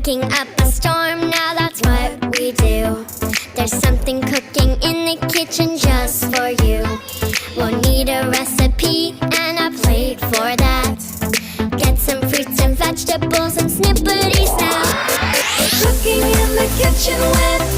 Cooking up a storm, now that's what we do. There's something cooking in the kitchen just for you. We'll need a recipe and a plate for that. Get some fruits and vegetables and snippety snap. Cooking in the kitchen with